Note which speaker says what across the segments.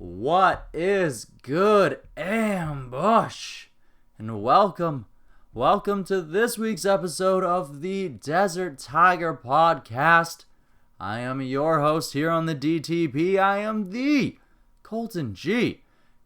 Speaker 1: What is good, Ambush? And welcome to this week's episode of the Desert Tiger Podcast. I am your host here on the DTP. I am the Colton G.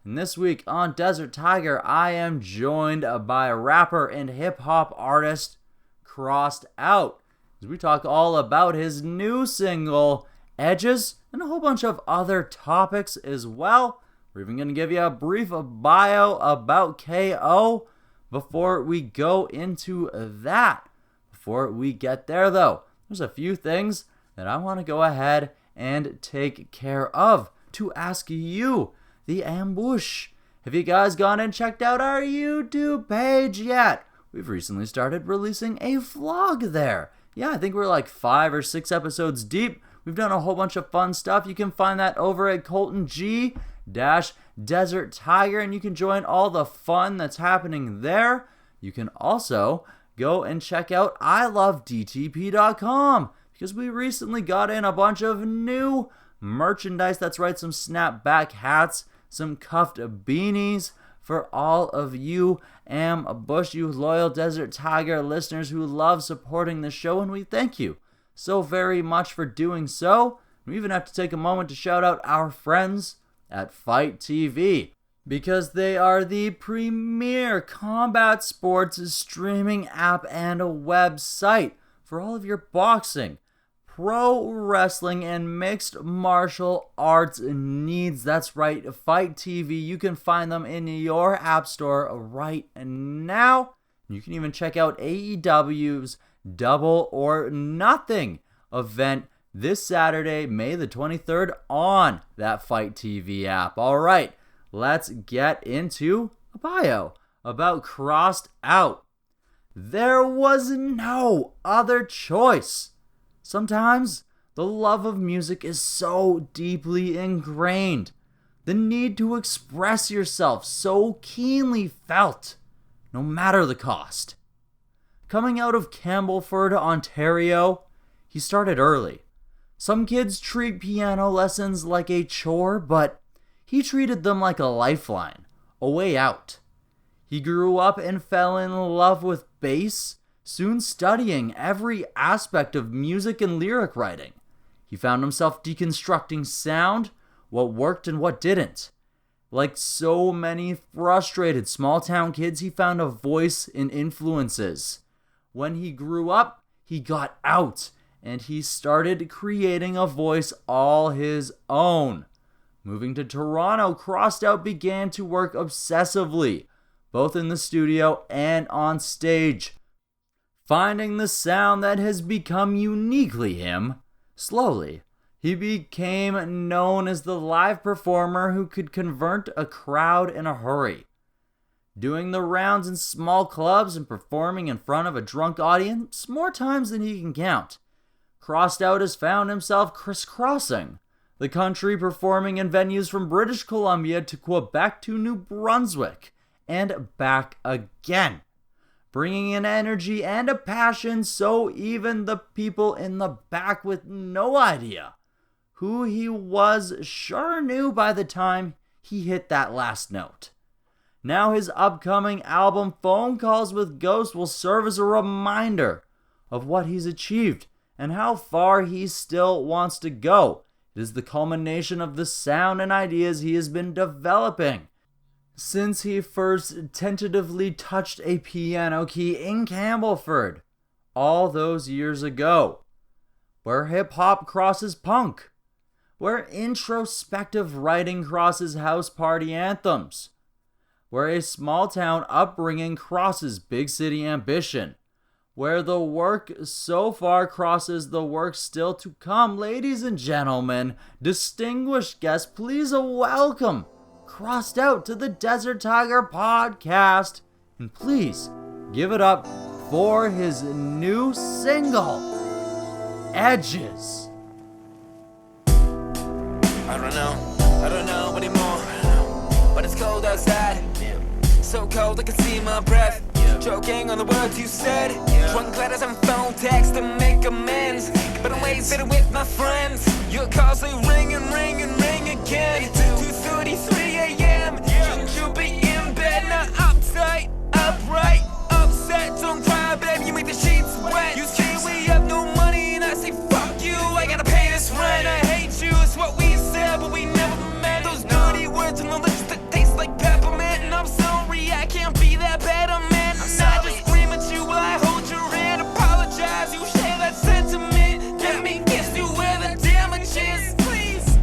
Speaker 1: And this week on Desert Tiger, I am joined by rapper and hip-hop artist Krosst Out, as we talk all about his new single, Edges, and a whole bunch of other topics as well. We're even going to give you a brief bio about KO before we go into that. Before we get there, though, there's a few things that I want to go ahead and take care of to ask you, the Ambush. Have you guys gone and checked out our YouTube page yet? We've recently started releasing a vlog there. Yeah, I think we're like 5 or 6 episodes deep. We've done a whole bunch of fun stuff. You can find that over at Colton G Desert Tiger, and you can join all the fun that's happening there. You can also go and check out ilovedtp.com, because we recently got in a bunch of new merchandise. That's right, some snapback hats, some cuffed beanies for all of you Ambush, you loyal Desert Tiger listeners who love supporting the show, and we thank you so very much for doing so. We even have to take a moment to shout out our friends at Fight TV, because they are the premier combat sports streaming app and a website for all of your boxing, pro wrestling, and mixed martial arts needs. That's right, Fight TV. You can find them in your app store right now. You can even check out AEW's Double or Nothing event this Saturday, May the 23rd, on that Fight TV app. All right, let's get into a bio about Krosst Out. There was no other choice. Sometimes the love of music is so deeply ingrained, the need to express yourself so keenly felt, no matter the cost. Coming out of Campbellford, Ontario, he started early. Some kids treat piano lessons like a chore, but he treated them like a lifeline, a way out. He grew up and fell in love with bass, soon studying every aspect of music and lyric writing. He found himself deconstructing sound, what worked and what didn't. Like so many frustrated small-town kids, he found a voice in influences. When he grew up, he got out, and he started creating a voice all his own. Moving to Toronto, Krosst Out began to work obsessively, both in the studio and on stage. Finding the sound that has become uniquely him, slowly, he became known as the live performer who could convert a crowd in a hurry. Doing the rounds in small clubs and performing in front of a drunk audience more times than he can count, Krosst Out has found himself crisscrossing the country, performing in venues from British Columbia to Quebec to New Brunswick and back again, bringing an energy and a passion so even the people in the back with no idea who he was sure knew by the time he hit that last note. Now his upcoming album, Phone Calls with Ghosts, will serve as a reminder of what he's achieved and how far he still wants to go. It is the culmination of the sound and ideas he has been developing since he first tentatively touched a piano key in Campbellford all those years ago, where hip-hop crosses punk, where introspective writing crosses house party anthems, where a small-town upbringing crosses big city ambition, where the work so far crosses the work still to come. Ladies and gentlemen, distinguished guests, please welcome Krosst Out to the Desert Tiger Podcast, and please give it up for his new single, Edges.
Speaker 2: I don't know anymore, but it's cold outside, so cold I can see my breath, choking on the words you said, drunk letters and phone texts to make amends, but I'm wasted with my friends, your calls they ring and ring and ring again, 2:30 it's 3 a.m. Shouldn't you be in bed? Not uptight, upright, upset. Don't cry, baby, you make the sheets wet. You say we have no money, and I say fuck you. I gotta pay this rent. I hate you, it's what we said, but we never meant. Those dirty words on the lips that taste like peppermint. And I'm sorry, I can't be that better man. I just scream at you while I hold your hand. Apologize, you share that sentiment. Let me kiss you where the damage is, please.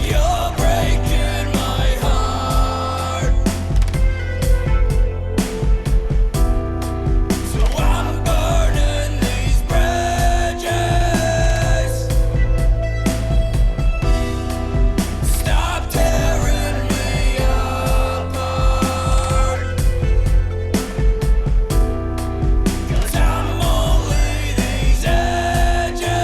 Speaker 2: You're breaking my heart, so I'm burning these bridges. Stop tearing me apart, 'cause I'm only these edges.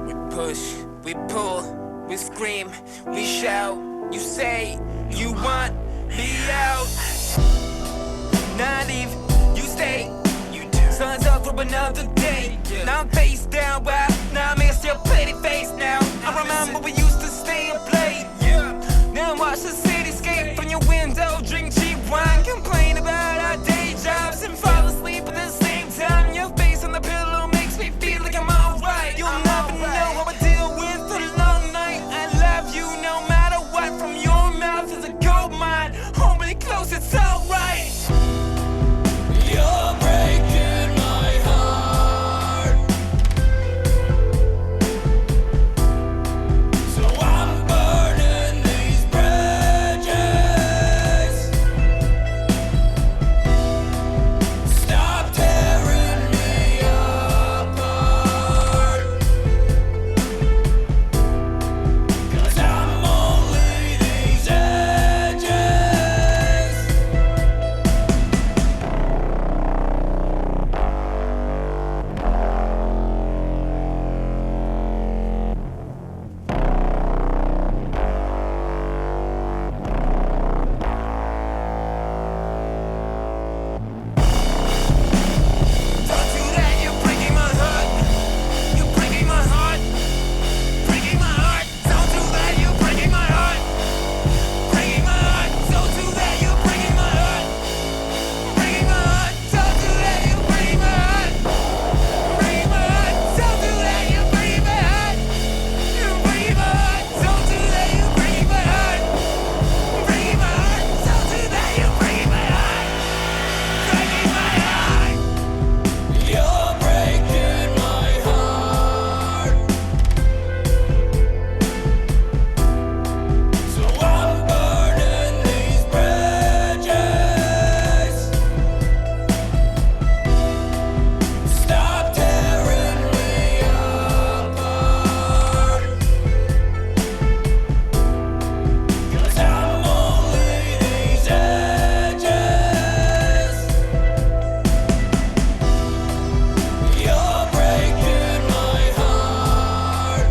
Speaker 2: We push, we pull, we scream, we shout. You say you want me out. Not even you stay. You do. Sun's up for another day. Now I'm face down, wow. Now I miss your pretty face now. I remember we used to stay and play. Now watch the cityscape from your window. Drink cheap wine, complain about our day jobs, and fall asleep at the same time. Your face on the pillow makes me feel like I'm alright. You'll never know how I deal with the long night. I love you no matter what. From your mouth is a gold mine. Hold me close, it's alright. You're breaking my heart, so I'm burning these bridges. Stop tearing me apart, 'cause I'm only these edges. Don't do that, you're breaking my heart. You're breaking my heart. Breaking my heart. Don't do that, you're breaking my heart. Breaking my heart. Don't do that, you're breaking my heart. Breaking my heart. Don't do that, you're breaking my heart. Breaking my heart. Don't do that, you're breaking my heart. You're breaking my heart. Don't do that, you're breaking my heart. Breaking my heart. Don't do that, you're breaking my heart. Breaking my heart. You're breaking my heart, so I'm burning these bridges. Stop tearing me apart, 'cause I'm only these edges. You're breaking my heart,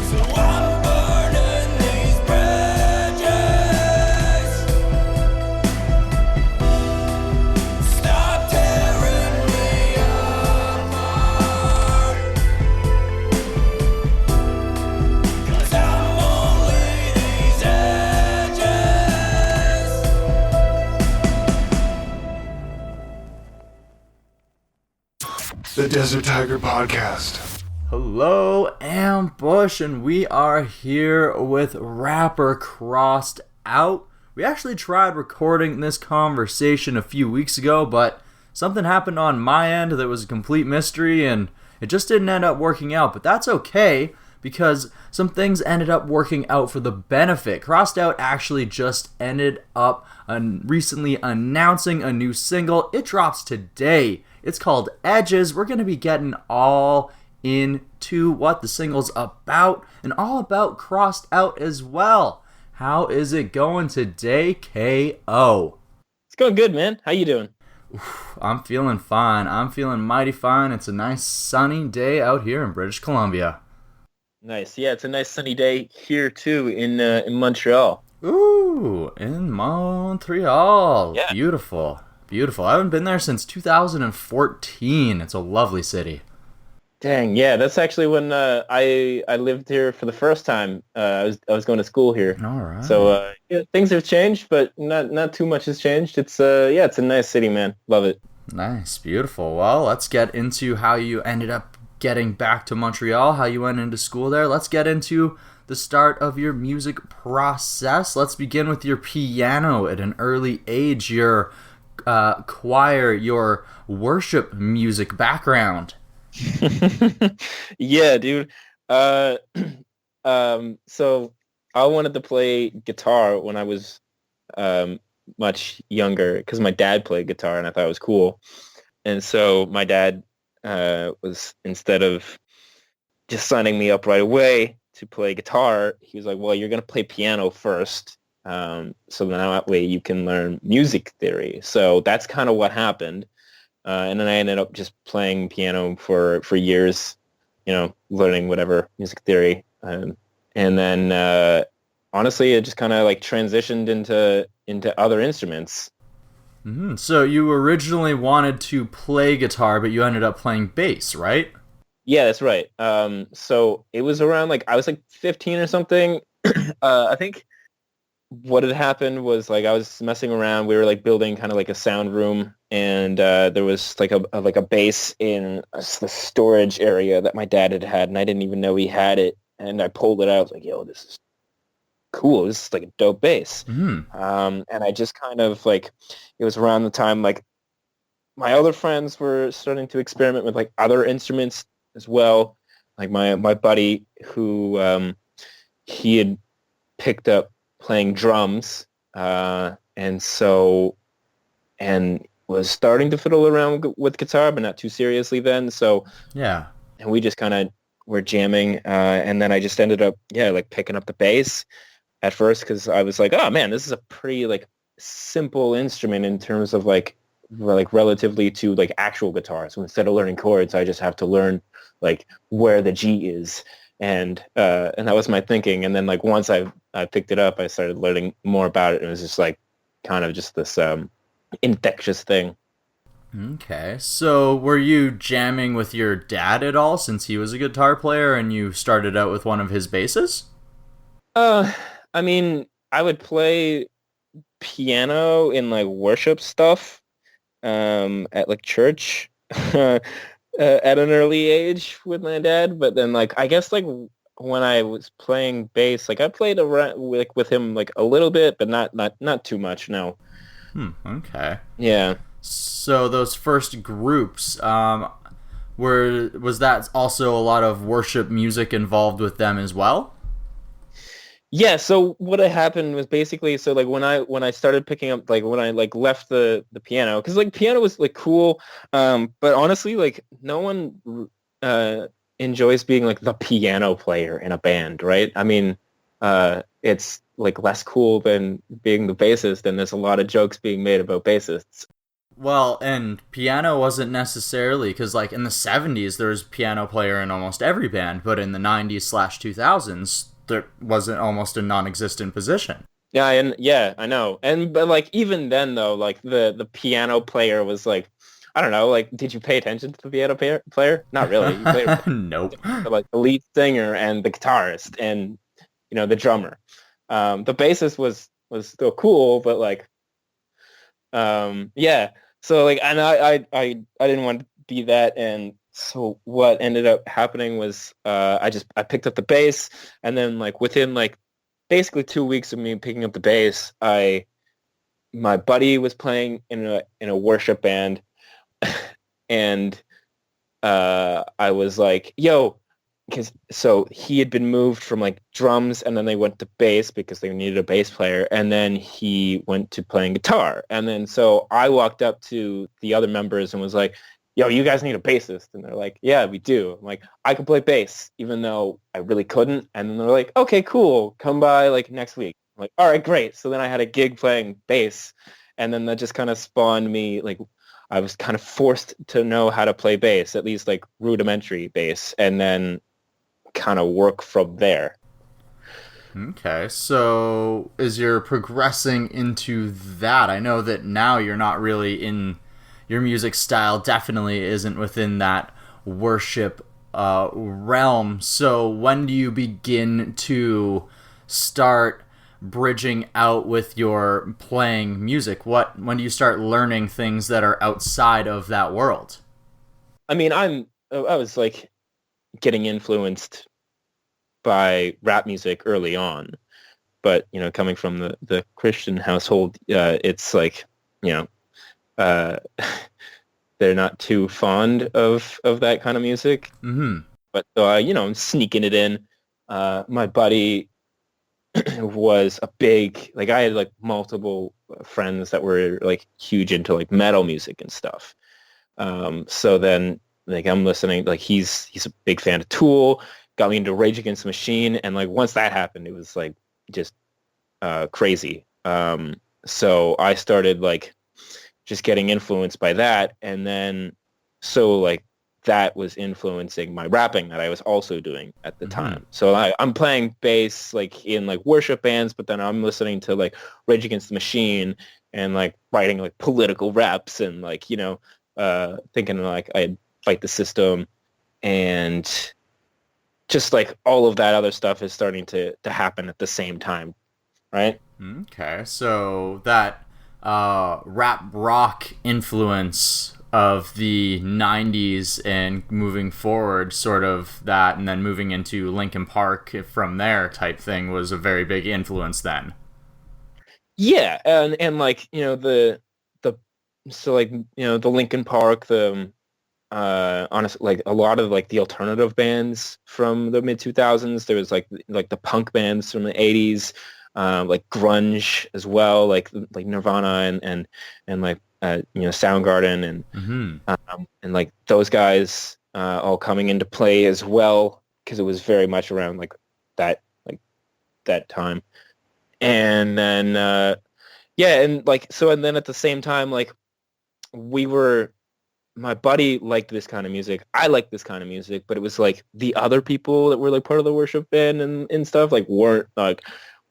Speaker 2: so I'm burning these bridges. Stop tearing me apart, 'cause I'm only these edges.
Speaker 3: The Desert Tiger Podcast.
Speaker 1: Hello, Ambush, and we are here with rapper Krosst Out. We actually tried recording this conversation a few weeks ago, but something happened on my end that was a complete mystery, and it just didn't end up working out. But that's okay, because some things ended up working out for the benefit. Krosst Out actually just ended up recently announcing a new single. It drops today. It's called Edges. We're going to be getting all into what the single's about and all about Krosst Out as well. How is it going today, KO?
Speaker 4: It's going good, man. How you doing?
Speaker 1: I'm feeling fine. I'm feeling mighty fine. It's a nice sunny day out here in British Columbia.
Speaker 4: Nice. Yeah, it's a nice sunny day here too in Montreal.
Speaker 1: Ooh, in Montreal.
Speaker 4: Yeah.
Speaker 1: Beautiful. Beautiful. I haven't been there since 2014. It's a lovely city.
Speaker 4: Dang, yeah, that's actually when I lived here for the first time. I was going to school here.
Speaker 1: All right.
Speaker 4: So yeah, things have changed, but not too much has changed. It's yeah, it's a nice city, man. Love it.
Speaker 1: Nice. Beautiful. Well, let's get into how you ended up getting back to Montreal, how you went into school there. Let's get into the start of your music process. Let's begin with your piano at an early age, your choir, your worship music background.
Speaker 4: Yeah, dude. Uh, so I wanted to play guitar when I was much younger because my dad played guitar and I thought it was cool. And so my dad was, instead of just signing me up right away to play guitar, he was like, well, you're going to play piano first. So then that way you can learn music theory. So that's kind of what happened. And then I ended up just playing piano for years, learning whatever music theory. And then honestly, it just kind of like transitioned into other instruments.
Speaker 1: Mm-hmm. So you originally wanted to play guitar, but you ended up playing bass, right?
Speaker 4: Yeah, that's right. So it was around like I was like 15 or something. I think what had happened was like I was messing around. We were like building kind of like a sound room, and there was like a bass in the storage area that my dad had, and I didn't even know he had it. And I pulled it out. I was like, "Yo, this is cool. This is like a dope bass."
Speaker 1: Mm-hmm.
Speaker 4: And I just kind of like, it was around the time like my other friends were starting to experiment with like other instruments as well. Like my buddy who he had picked up playing drums, and was starting to fiddle around with guitar, but not too seriously then. So
Speaker 1: Yeah.
Speaker 4: and we just kind of were jamming, and then I just ended up like picking up the bass at first because I was like, oh man, this is a pretty like simple instrument in terms of like relatively to like actual guitar. So instead of learning chords, I just have to learn like where the G is. And that was my thinking. And then like once I picked it up, I started learning more about it. And it was just like kind of just this infectious thing.
Speaker 1: Okay. So were you jamming with your dad at all since he was a guitar player and you started out with one of his basses?
Speaker 4: I mean, I would play piano in like worship stuff at like church at an early age with my dad. But then like I guess like when I was playing bass, like I played around with him like a little bit, but not too much. No.
Speaker 1: Okay.
Speaker 4: Yeah.
Speaker 1: So those first groups, was that also a lot of worship music involved with them as well?
Speaker 4: Yeah, so what had happened was basically, so like when I started picking up, like when I like left the piano, because like piano was like cool, but honestly like no one enjoys being like the piano player in a band, right? I mean, it's like less cool than being the bassist, and there's a lot of jokes being made about bassists.
Speaker 1: Well, and piano wasn't necessarily, because like in the 70s there was a piano player in almost every band, but in the 90s/2000s there wasn't, almost a non-existent position.
Speaker 4: Yeah, and yeah, I know. And but like even then though, like the piano player was like, I don't know, like did you pay attention to the piano player? Not really. You played
Speaker 1: Nope.
Speaker 4: like the lead singer and the guitarist and the drummer. The bassist was still cool, but like yeah. So like, and I didn't want to be that, and so what ended up happening was I picked up the bass, and then like within like basically 2 weeks of me picking up the bass, my buddy was playing in a worship band, and I was like, yo, so he had been moved from like drums, and then they went to bass because they needed a bass player, and then he went to playing guitar, and then so I walked up to the other members and was like, yo, you guys need a bassist, and they're like, yeah, we do. I'm like, I can play bass even though I really couldn't, and then they're like, okay, cool, come by like next week. I'm like, all right, great. So then I had a gig playing bass, and then that just kind of spawned me, like I was kind of forced to know how to play bass, at least like rudimentary bass, and then kind of work from there.
Speaker 1: Okay, so as you're progressing into that, I know that now you're not really in your music style, definitely isn't within that worship realm. So when do you begin to start bridging out with your playing music? When do you start learning things that are outside of that world?
Speaker 4: I mean, I was like getting influenced by rap music early on, but coming from the Christian household, it's like, you know, uh, they're not too fond of that kind of music.
Speaker 1: Mm-hmm.
Speaker 4: But so I'm sneaking it in. My buddy was a big, like, I had like multiple friends that were like huge into like metal music and stuff. So then like I'm listening, like he's a big fan of Tool, got me into Rage Against the Machine, and like once that happened, it was like just crazy. So I started like just getting influenced by that, and then so like that was influencing my rapping that I was also doing at the time. So I'm playing bass like in like worship bands, but then I'm listening to like Rage Against the Machine and like writing like political raps and like thinking like I'd fight the system, and just like all of that other stuff is starting to happen at the same time, right?
Speaker 1: Okay, so that rap rock influence of the 90s and moving forward, sort of that, and then moving into Linkin Park from there type thing was a very big influence then.
Speaker 4: Yeah, and like the so like the Linkin Park, the honestly like a lot of like the alternative bands from the mid 2000s. There was like the punk bands from the 80s, like grunge as well, like Nirvana and like Soundgarden and like those guys all coming into play as well, because it was very much around that that time. And then yeah, and like so, and then at the same time, like my buddy liked this kind of music. I liked this kind of music, but it was like the other people that were like part of the worship band and stuff like weren't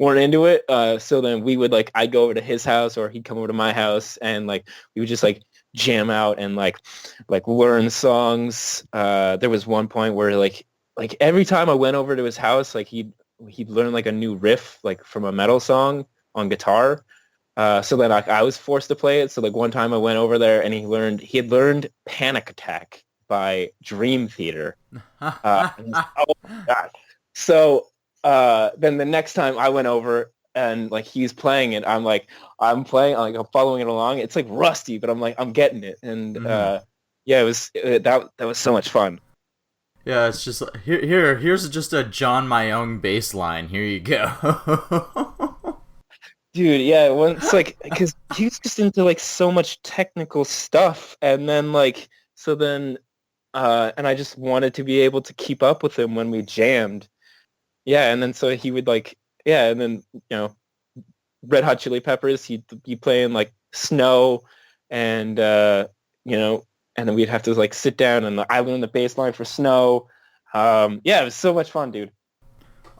Speaker 4: into it. So then we would I'd go over to his house or he'd come over to my house, and like we would just like jam out and like learn songs. There was one point where like every time I went over to his house, like he'd learn like a new riff like from a metal song on guitar. So then I was forced to play it. So like one time I went over there and he had learned Panic Attack by Dream Theater. Oh my God. So then the next time I went over and like he's playing it, I'm playing, like I'm following it along. It's like rusty, but I'm getting it. And yeah, that was so much fun.
Speaker 1: Yeah, it's just here's just a John Mayong bass line. Here you go.
Speaker 4: Dude, yeah, it's like because he was just into like so much technical stuff, and then and I just wanted to be able to keep up with him when we jammed. Yeah, and then so he would and then Red Hot Chili Peppers, he'd be playing like Snow, and and then we'd have to like sit down and I learned the bass line for Snow. Yeah, it was so much fun, dude.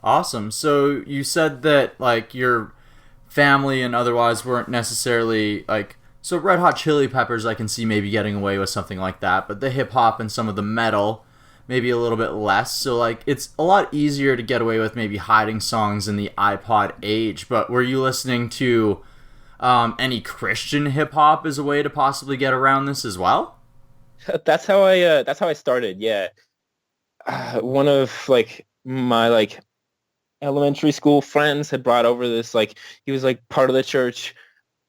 Speaker 1: Awesome. So you said that like your family and otherwise weren't necessarily so Red Hot Chili Peppers I can see maybe getting away with something like that, but the hip hop and some of the metal maybe a little bit less. So like it's a lot easier to get away with maybe hiding songs in the iPod age. But were you listening to any Christian hip hop as a way to possibly get around this as well?
Speaker 4: That's how I started. Yeah. One of my elementary school friends had brought over this, he was part of the church,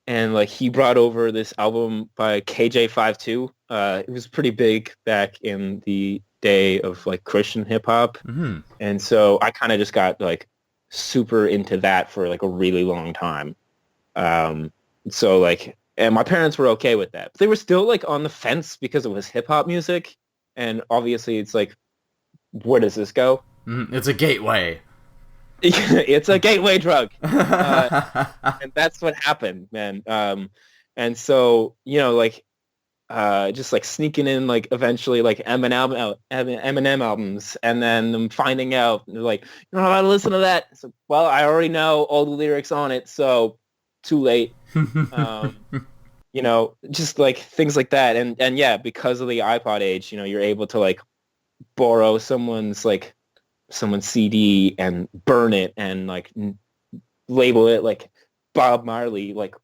Speaker 4: and he brought over this album by KJ52. It was pretty big back in the day of Christian hip hop.
Speaker 1: Mm-hmm.
Speaker 4: And so I kind of just got super into that for a really long time. So and my parents were okay with that. But they were still on the fence because it was hip hop music, and obviously it's where does this go?
Speaker 1: Mm-hmm. It's a gateway.
Speaker 4: It's a gateway drug. And that's what happened, man. And so, just like sneaking in like eventually like Eminem albums, and then them finding out like, you know how to listen to that. So, well, I already know all the lyrics on it, so too late. You know, just like things like that, and yeah, because of the iPod age, you know, you're able to like borrow someone's CD and burn it and like label it like Bob Marley, like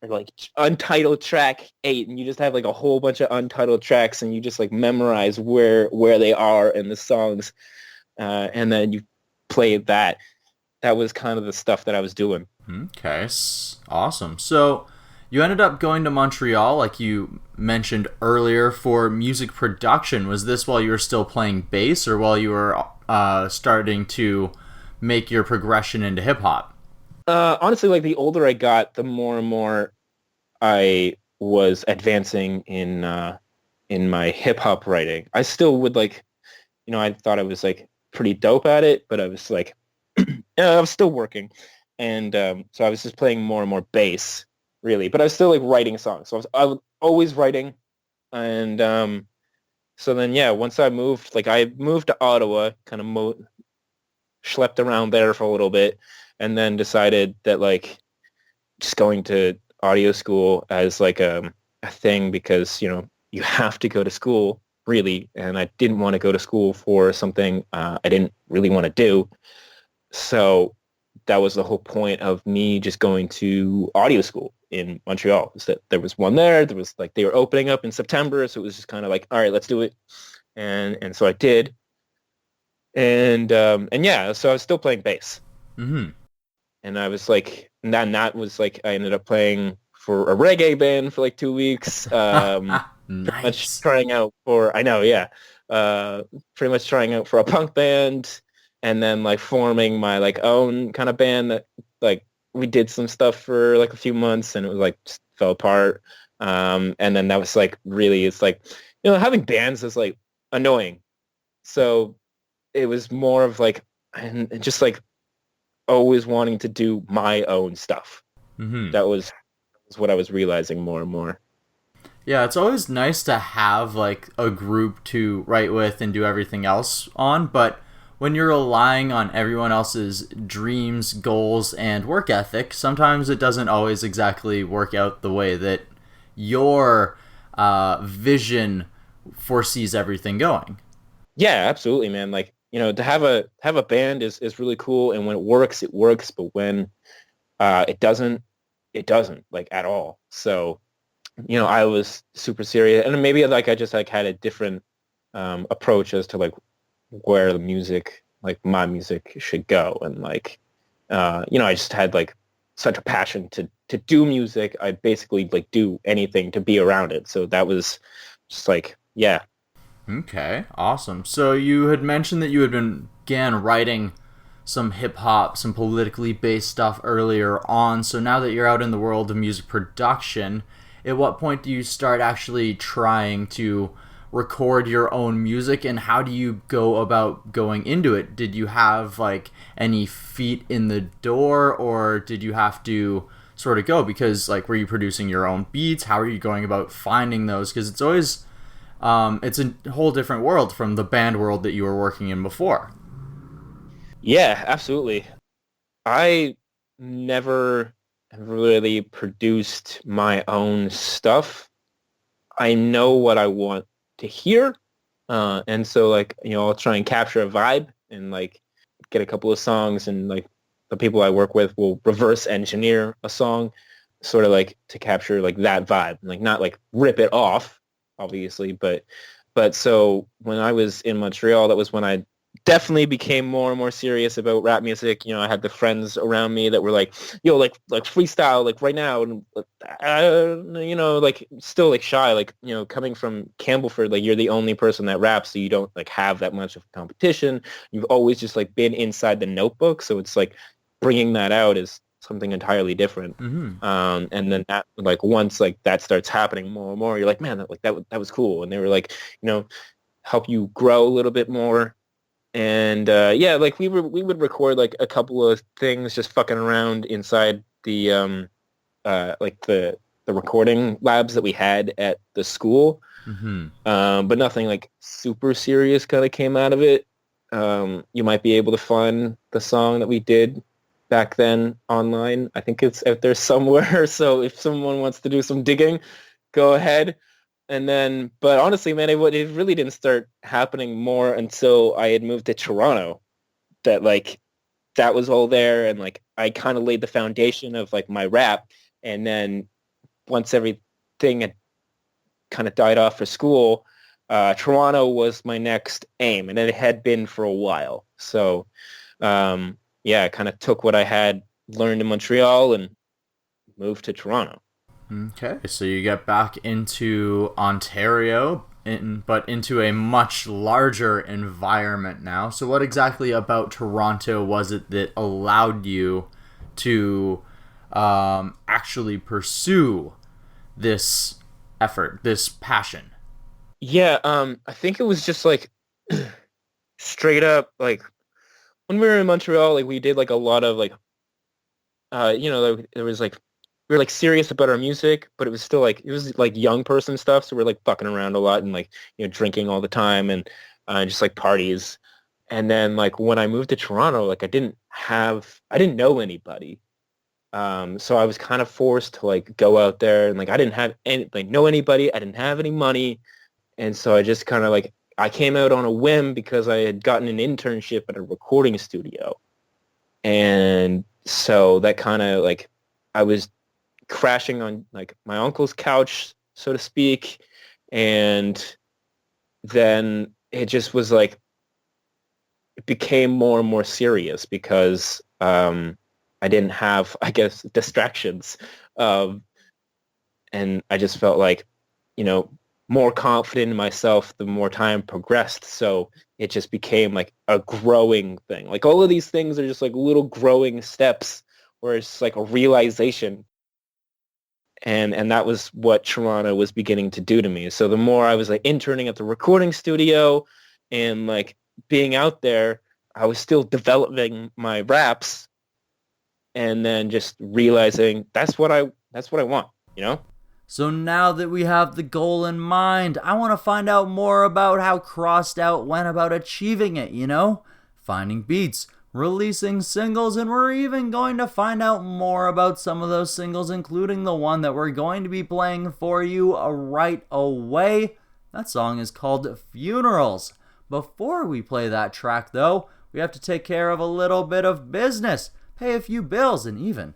Speaker 4: untitled track 8, and you just have like a whole bunch of untitled tracks, and you just like memorize where they are in the songs, and then you play that. That was kind of the stuff that I was doing.
Speaker 1: Okay, awesome. So you ended up going to Montreal, like you mentioned earlier, for music production. Was this while you were still playing bass, or while you were starting to make your progression into hip hop?
Speaker 4: Honestly, like the older I got, the more and more I was advancing in my hip hop writing. I still would like, you know, I thought I was like pretty dope at it, but I was like, I was still working, and so I was just playing more and more bass, really. But I was still like writing songs, so I was always writing, and so then yeah, once I moved to Ottawa, kind of schlepped around there for a little bit, and then decided that like just going to audio school as like a thing, because, you know, you have to go to school really, and I didn't want to go to school for something I didn't really want to do. So that was the whole point of me just going to audio school in Montreal, is that there was one there. There was like, they were opening up in September, so it was just kind of like, all right, let's do it. And so I did. And yeah, so I was still playing bass.
Speaker 1: Mm-hmm.
Speaker 4: And I was like, and that was like, I ended up playing for a reggae band for like 2 weeks.
Speaker 1: Nice.
Speaker 4: Pretty much trying out for, I know, yeah. Pretty much trying out for a punk band, and then like forming my like own kind of band that like we did some stuff for like a few months, and it was like just fell apart. And then that was like, really, it's like, you know, having bands is like annoying. So it was more of like, and just like always wanting to do my own stuff.
Speaker 1: Mm-hmm.
Speaker 4: That was what I was realizing more and more.
Speaker 1: Yeah, it's always nice to have like a group to write with and do everything else on, but when you're relying on everyone else's dreams, goals, and work ethic, sometimes it doesn't always exactly work out the way that your vision foresees everything going.
Speaker 4: Yeah, absolutely, man. Like, you know, to have a band is really cool, and when it works, but when it doesn't like at all. So, you know, I was super serious, and maybe like I just like had a different approach as to like where the music, like my music, should go, and like you know, I just had like such a passion to do music. I basically like do anything to be around it. So that was just like, yeah.
Speaker 1: Okay, awesome. So you had mentioned that you had began writing some hip-hop, some politically based stuff earlier on. So now that you're out in the world of music production, at what point do you start actually trying to record your own music, and how do you go about going into it? Did you have like any feet in the door, or did you have to sort of go? Because like, were you producing your own beats? How are you going about finding those? Because it's always it's a whole different world from the band world that you were working in before.
Speaker 4: Yeah, absolutely. I never really produced my own stuff. I know what I want to hear, and so like, you know, I'll try and capture a vibe and like get a couple of songs, and like the people I work with will reverse engineer a song, sort of like to capture like that vibe, like not like rip it off, obviously, but so when I was in Montreal, that was when I definitely became more and more serious about rap music. You know, I had the friends around me that were like, yo, like freestyle, like right now. And, you know, like still like shy, like, you know, coming from Campbellford, like you're the only person that raps, so you don't like have that much of competition. You've always just like been inside the notebook. So it's like bringing that out is something entirely different.
Speaker 1: Mm-hmm.
Speaker 4: And then that, like, once like that starts happening more and more, you're like, man, that was cool. And they were like, you know, help you grow a little bit more. And yeah, like we would record like a couple of things just fucking around inside the like the recording labs that we had at the school. But nothing like super serious kind of came out of it. You might be able to find the song that we did back then online. I think it's out there somewhere. So if someone wants to do some digging, go ahead. And then, but honestly, man, it really didn't start happening more until I had moved to Toronto. That like that was all there, and like I kind of laid the foundation of like my rap. And then once everything had kind of died off for school, Toronto was my next aim, and it had been for a while. So yeah, I kind of took what I had learned in Montreal and moved to Toronto.
Speaker 1: Okay, so you get back into Ontario, but into a much larger environment now. So what exactly about Toronto was it that allowed you to actually pursue this effort, this passion?
Speaker 4: Yeah, I think it was just like straight up like when we were in Montreal, like we did like a lot of like there was like we were like serious about our music, but it was still like it was like young person stuff, so we're like fucking around a lot and like drinking all the time and just like parties. And then like when I moved to Toronto, like I didn't know anybody. So I was kind of forced to like go out there, and like I didn't have any know anybody. I didn't have any money. And so I just kind of like I came out on a whim because I had gotten an internship at a recording studio. And so that kind of like I was crashing on like my uncle's couch, so to speak. And then it just was like it became more and more serious because I didn't have, I guess, distractions. And I just felt like, more confident in myself the more time progressed. So it just became like a growing thing. Like all of these things are just like little growing steps where it's like a realization. And that was what Toronto was beginning to do to me. So the more I was like interning at the recording studio and like being out there, I was still developing my raps and then just realizing that's what I want,
Speaker 1: So now that we have the goal in mind, I want to find out more about how Krosst Out went about achieving it, Finding beats, releasing singles, and we're even going to find out more about some of those singles, including the one that we're going to be playing for you right away. That song is called Funerals. Before we play that track, though, we have to take care of a little bit of business, pay a few bills, and even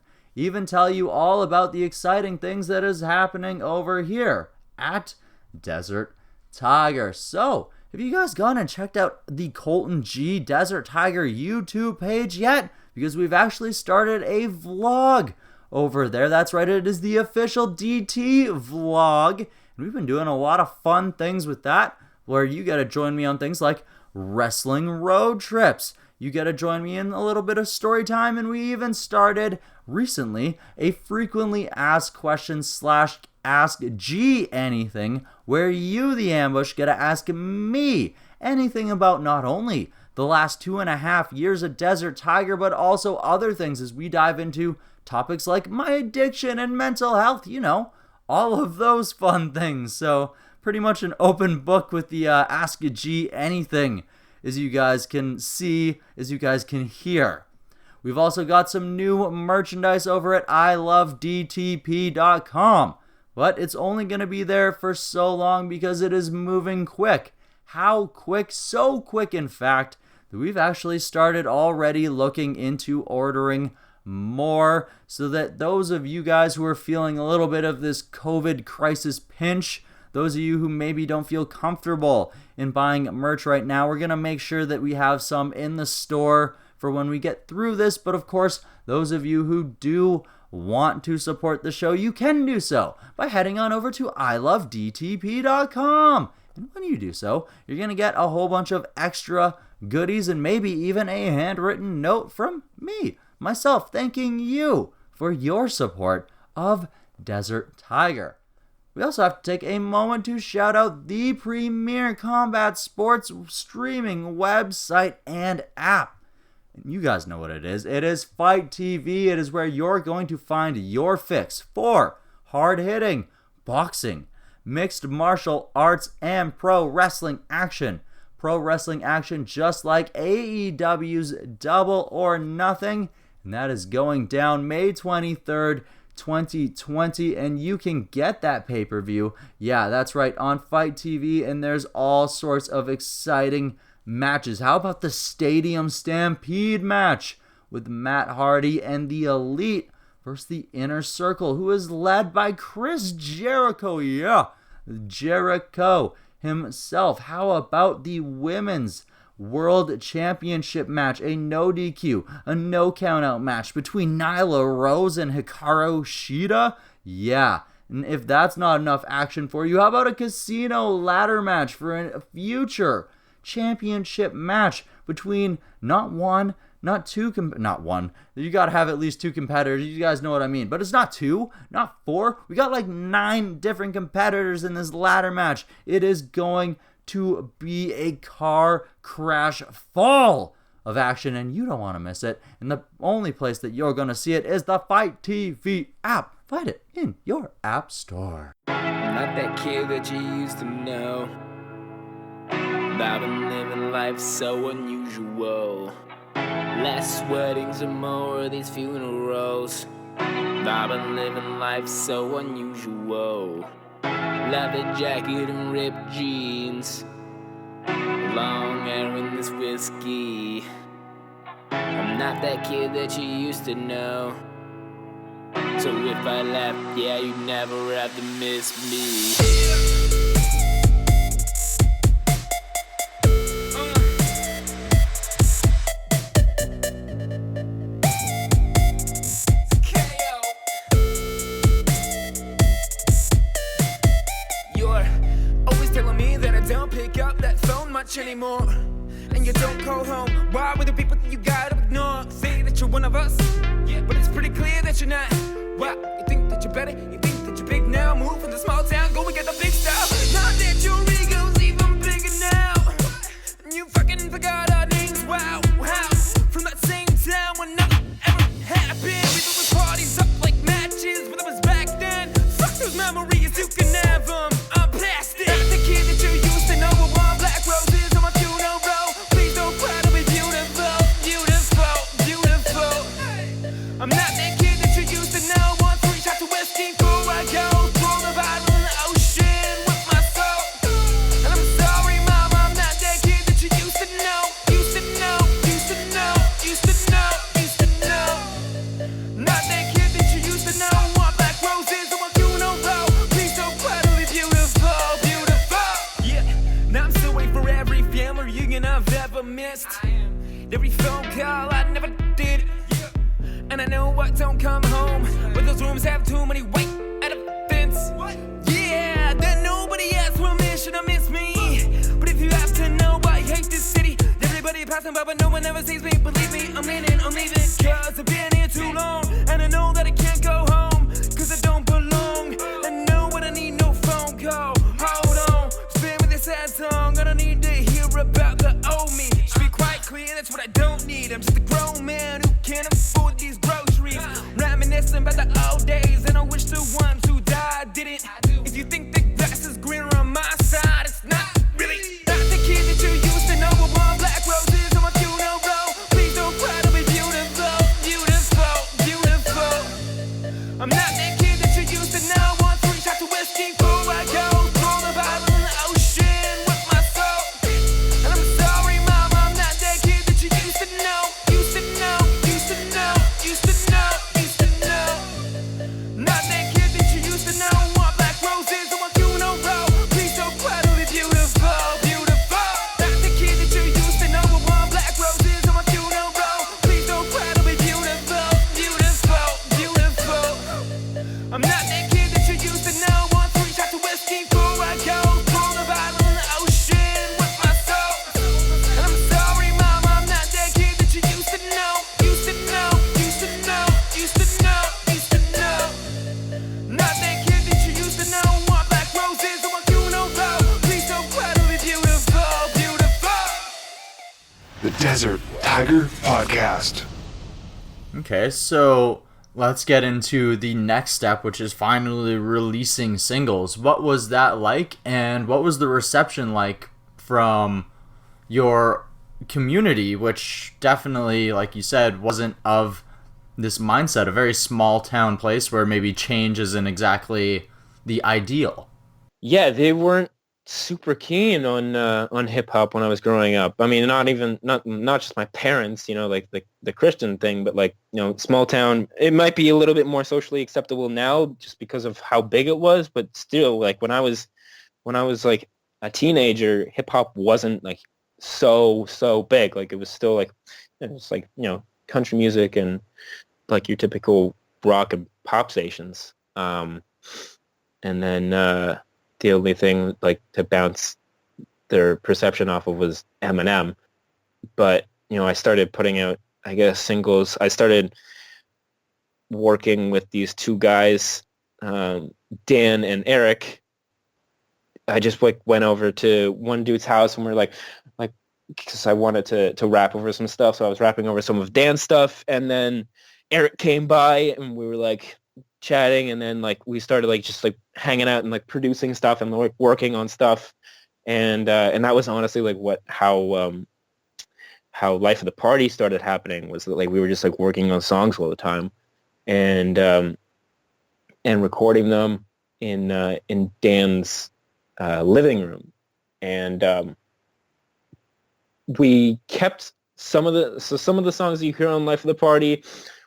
Speaker 1: tell you all about the exciting things that is happening over here at Desert Tiger. So, have you guys gone and checked out the Colton G Desert Tiger YouTube page yet? Because we've actually started a vlog over there. That's right, it is the official DT vlog. And we've been doing a lot of fun things with that, where you get to join me on things like wrestling road trips. You get to join me in a little bit of story time, and we even started recently a frequently asked questions / ask G anything, where you, the ambush, get to ask me anything about not only the last 2.5 years of Desert Tiger, but also other things as we dive into topics like my addiction and mental health, all of those fun things. So pretty much an open book with the Ask G anything, as you guys can see, as you guys can hear. We've also got some new merchandise over at ilovedtp.com, but it's only going to be there for so long because it is moving quick. How quick? So quick, in fact, that we've actually started already looking into ordering more, so that those of you guys who are feeling a little bit of this COVID crisis pinch, those of you who maybe don't feel comfortable in buying merch right now, we're going to make sure that we have some in the store for when we get through this. But of course, those of you who do want to support the show, you can do so by heading on over to ilovedtp.com. And when you do so, you're going to get a whole bunch of extra goodies and maybe even a handwritten note from me, myself, thanking you for your support of Desert Tiger. We also have to take a moment to shout out the premier combat sports streaming website and app. And you guys know what it is. It is Fight TV. It is where you're going to find your fix for hard-hitting boxing, mixed martial arts, and pro wrestling action. Pro wrestling action just like AEW's Double or Nothing, and that is going down May 23rd, 2020, and you can get that pay-per-view. Yeah, that's right, on Fight TV, and there's all sorts of exciting matches. How about the Stadium Stampede match with Matt Hardy and the Elite versus the Inner Circle, who is led by Chris Jericho? Yeah, Jericho himself. How about the Women's World Championship match, a no DQ, a no countout match between Nyla Rose and Hikaru Shida? Yeah, and if that's not enough action for you, how about a casino ladder match for a future championship match between not one, you gotta have at least two competitors, you guys know what I mean, but it's not two, not four, we got like 9 different competitors in this ladder match. It is going to be a car crash fall of action, and you don't want to miss it, and the only place that you're going to see it is the Fight TV app. Find it in your app store.
Speaker 2: Not that kid that you used to know. I've been living life so unusual. Less weddings and more of these funerals. I've been living life so unusual. Leather jacket and ripped jeans. Long hair in this whiskey. I'm not that kid that you used to know. So if I left, yeah, you never have to miss me. Anymore, and you don't call home. Why with the people that you gotta ignore? Say that you're one of us, yeah, but it's pretty clear that you're not. Why you think that you're better? You think that you're big now? Move from the small town, go and get the big stuff. Not that your ego's even bigger now. You fucking forgot our names. Wow, how? From that same town when nothing ever happened. We blew the parties up like matches, but it was back then. Fuck those memories, you can have them. I'm past it. Not the kid that you used to know. One black roses. I'm not that kid that you used to know. 1, 3 shots of whiskey before I go. Throw the bottle in the ocean with my soul. And I'm sorry, mama, I'm not that kid that you used to know. Used to know, used to know, used to know, used to know. Not that kid that you used to know. 1 black roses and 1 funeral. Please don't cry to be beautiful, beautiful. Yeah, now I'm still waiting for every family reunion I've ever missed. Every phone call I never did. And I know I don't come home, but those rooms have too many weight elephants. Yeah, then nobody asks permission to miss me. But if you have to know, I hate this city. Everybody passing by, but no one ever sees me. Believe me, I'm leaving, cause I've been here too long. And I know that I can't go home, cause I don't belong. I know what I need, no phone call. Hold on, spin with this sad song. I don't need to hear about the old me. Should be quite clear, that's what I don't need. I'm just a grown man who can't afford these groceries. Reminiscing about the old days, and I wish the ones who died didn't. If you think the grass is greener on my side, it's not really. Not the kid that you used to know. With 1 black roses on my funeral. Please don't cry to be beautiful, beautiful, beautiful. I'm not that kid that you used to know. 1, 3 shots of whiskey before I go. Throw the bottle in the ocean with my soul. And I'm sorry, mama, I'm not that kid that you used to know. Used to know, used to know, used to know, used to know. Not that kid that you used to know. 1 black roses and 1 funeral. Please don't cry to be beautiful, beautiful. Not the kid that you used to know. 1 black roses and 1 funeral. Please don't cry to be beautiful, beautiful, beautiful. I'm not that kid that you used to know. 1, 3 shots of whiskey before I go. Throw the bottle in the ocean with my soul. And I'm sorry, mama, I'm not that kid that you used to know. Used to know, used to know, used to know, used to know. Not that kid that you used to know. 1 black roses and 1 funeral. Please don't cry to be beautiful, beautiful.
Speaker 3: The Desert Tiger Podcast.
Speaker 1: Okay, so let's get into the next step, which is finally releasing singles. What was that like, and what was the reception like from your community, which definitely, like you said, wasn't of this mindset, a very small town place where maybe change isn't exactly the ideal?
Speaker 4: Yeah, they weren't super keen on hip hop when I was growing up. I mean, not just my parents, like the Christian thing, but like, small town, it might be a little bit more socially acceptable now just because of how big it was, but still, like when I was like a teenager, hip hop wasn't like so big. Like it was still like it was like, country music and like your typical rock and pop stations. And then the only thing like to bounce their perception off of was Eminem. But, I started putting out, I guess, singles. I started working with these two guys, Dan and Eric. I just like went over to one dude's house and we're like, because I wanted to rap over some stuff. So I was rapping over some of Dan's stuff. And then Eric came by and we were like chatting, and then like we started like just like hanging out and like producing stuff and like working on stuff, and that was honestly like how Life of the Party started happening, was that like we were just like working on songs all the time, and recording them in Dan's living room, and we kept some of the songs that you hear on Life of the Party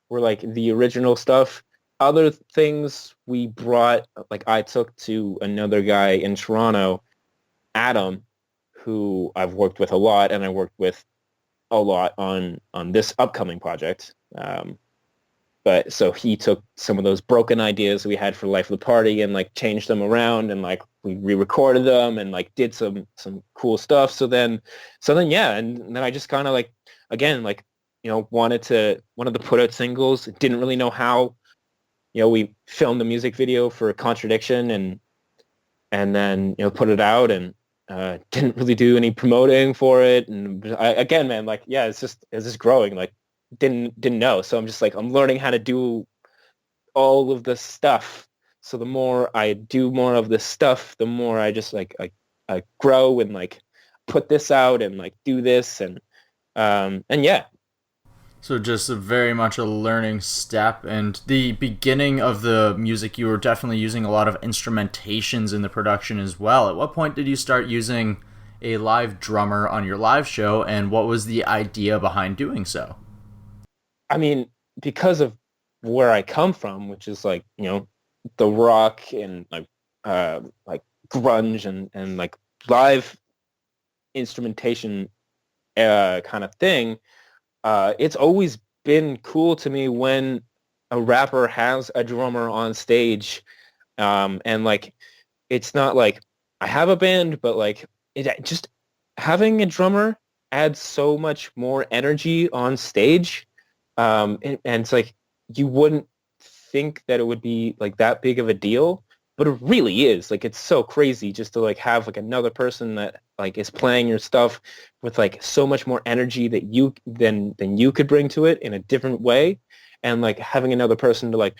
Speaker 4: were like the original stuff. Other things we brought, like I took to another guy in Toronto, Adam, who I've worked with a lot, and I worked with a lot on this upcoming project. But so he took some of those broken ideas we had for Life of the Party and like changed them around, and like we re-recorded them and like did some cool stuff. So then yeah, and then I just kind of like, again, like, wanted to put out singles. Didn't really know how. We filmed a music video for Contradiction and then, put it out, and didn't really do any promoting for it. And again, man, like, yeah, it's just growing. Like, didn't know. So I'm just like, I'm learning how to do all of this stuff. So the more I do more of this stuff, the more I just like, I grow and like put this out and like do this. And yeah.
Speaker 1: So just very much a learning step. And the beginning of the music, you were definitely using a lot of instrumentations in the production as well. At what point did you start using a live drummer on your live show, and what was the idea behind doing so?
Speaker 4: I mean, because of where I come from, which is like, the rock and like grunge and like live instrumentation kind of thing, it's always been cool to me when a rapper has a drummer on stage, and like it's not like I have a band, but like it just having a drummer adds so much more energy on stage, and it's like you wouldn't think that it would be like that big of a deal, but it really is. Like it's so crazy just to like have like another person that like is playing your stuff with like so much more energy that you than you could bring to it in a different way, and like having another person to like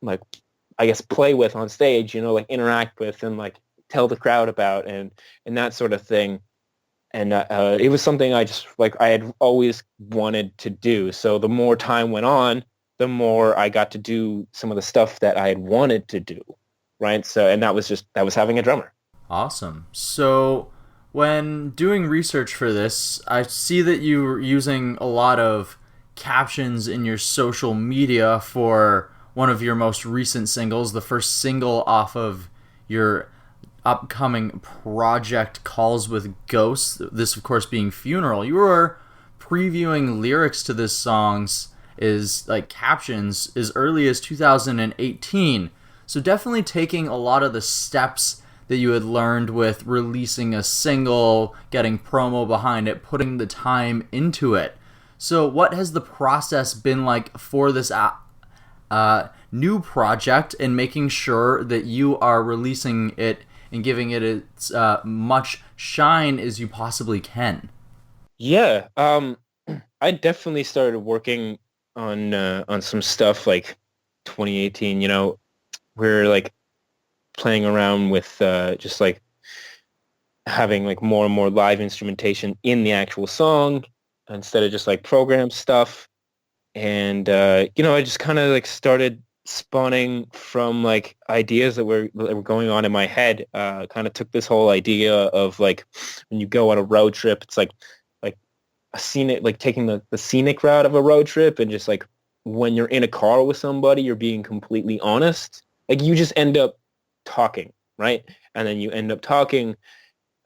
Speaker 4: I guess play with on stage, like interact with and like tell the crowd about and that sort of thing. And it was something I just like I had always wanted to do. So the more time went on, the more I got to do some of the stuff that I had wanted to do. Right. So, and that was having a drummer.
Speaker 1: Awesome. So when doing research for this, I see that you were using a lot of captions in your social media for one of your most recent singles, the first single off of your upcoming project, Calls with Ghosts. This, of course, being Funeral. You were previewing lyrics to this songs is like captions as early as 2018. So definitely taking a lot of the steps that you had learned with releasing a single, getting promo behind it, putting the time into it. So what has the process been like for this new project and making sure that you are releasing it and giving it as much shine as you possibly can?
Speaker 4: Yeah, I definitely started working on some stuff like 2018, you know, we're like playing around with just like having like more and more live instrumentation in the actual song instead of just like program stuff. And you know, I just kind of like started spawning from like ideas that were going on in my head. Kind of took this whole idea of like when you go on a road trip, it's like a scenic, like taking the scenic route of a road trip, and just like when you're in a car with somebody, you're being completely honest. Like you just end up talking, right? And then you end up talking.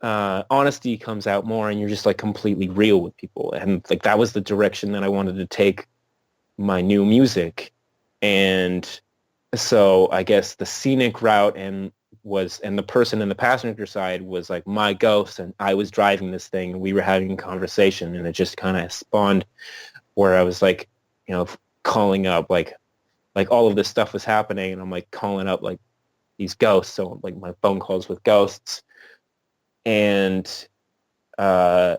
Speaker 4: Honesty comes out more, and you're just like completely real with people. And like that was the direction that I wanted to take my new music. And so I guess the scenic route and the person in the passenger side was like my ghost, and I was driving this thing, and we were having a conversation, and it just kind of spawned where I was like, you know, calling up like all of this stuff was happening, and I'm like calling up like these ghosts. So like my phone calls with ghosts. And I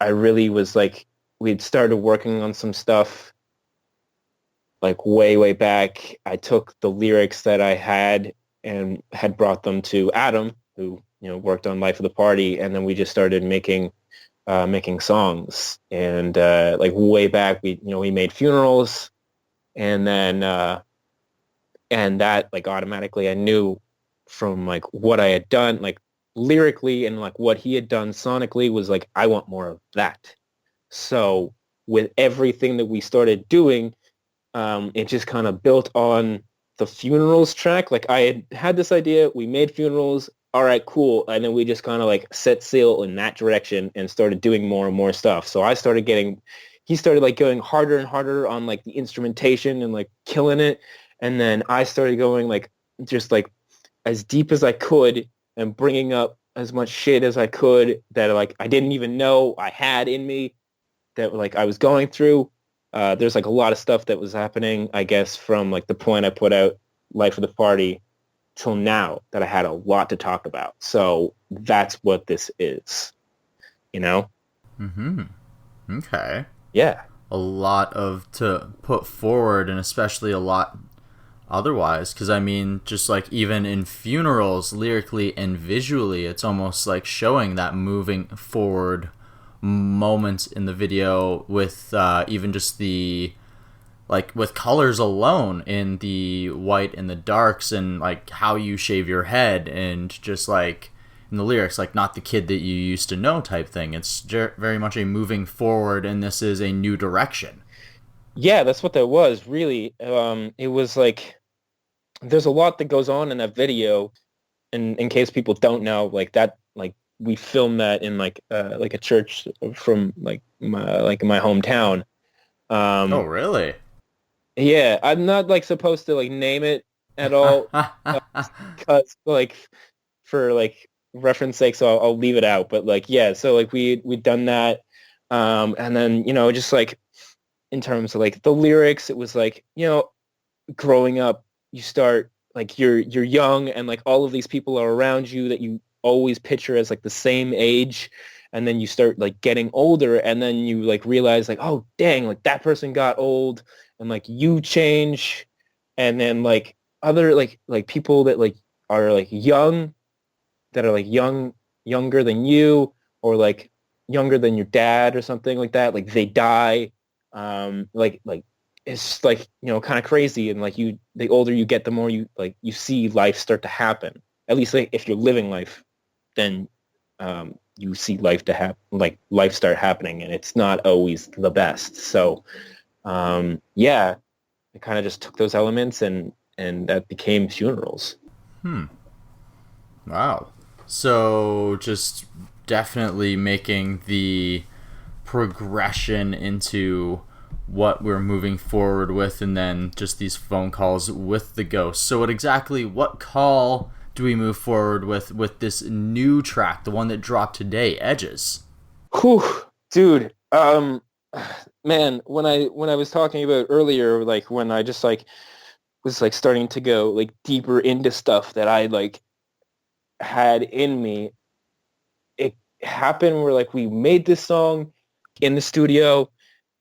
Speaker 4: really was like, we'd started working on some stuff like way back. I took the lyrics that I had and had brought them to Adam, who, you know, worked on Life of the Party, and then we just started making songs. And like way back, we made Funerals, and then and that like automatically I knew from like what I had done, like lyrically, and like what he had done sonically, was like, I want more of that. So with everything that we started doing, it just kind of built on the Funerals track. Like I had this idea, we made Funerals, all right, cool. And then we just kind of like set sail in that direction and started doing more and more stuff. So he started like going harder and harder on like the instrumentation and like killing it. And then I started going like just like as deep as I could and bringing up as much shit as I could that like I didn't even know I had in me, that like I was going through. There's like a lot of stuff that was happening, I guess, from like the point I put out Life of the Party till now, that I had a lot to talk about. So that's what this is, you know?
Speaker 1: Mm-hmm. Okay.
Speaker 4: Yeah.
Speaker 1: A lot of to put forward, and especially a lot otherwise, because I mean, just like even in Funerals, lyrically and visually, it's almost like showing that moving forward moments in the video with even just the like with colors alone in the white and the darks, and like how you shave your head, and just like in the lyrics, like not the kid that you used to know type thing. It's very much a moving forward, and this is a new direction.
Speaker 4: Yeah, that's what that was, really. It was like, there's a lot that goes on in that video, and in case people don't know, like that, like we filmed that in like a church from like my hometown.
Speaker 1: Oh, really?
Speaker 4: Yeah, I'm not like supposed to like name it at all, because like for like reference sake, so I'll leave it out. But like, yeah, so like we'd done that, and then, you know, just like in terms of like the lyrics, it was like, you know, growing up, you start like you're young, and like all of these people are around you that you always picture as like the same age, and then you start like getting older, and then you like realize like, oh dang, like that person got old, and like you change, and then like other like people that like are like young, that are like younger than you, or like younger than your dad or something like that, like they die. Like it's like, you know, kind of crazy. And like the older you get, the more you like you see life start to happen. At least like if you're living life, then you see life to happen, like life start happening, and it's not always the best. So yeah, I kind of just took those elements, and that became Funerals.
Speaker 1: Wow. So just definitely making the progression into what we're moving forward with, and then just these phone calls with the ghost. So what call do we move forward with this new track, the one that dropped today, Edges?
Speaker 4: Whew, dude. Man, when I was talking about earlier, like when I just like was like starting to go like deeper into stuff that I like had in me, it happened where like we made this song in the studio,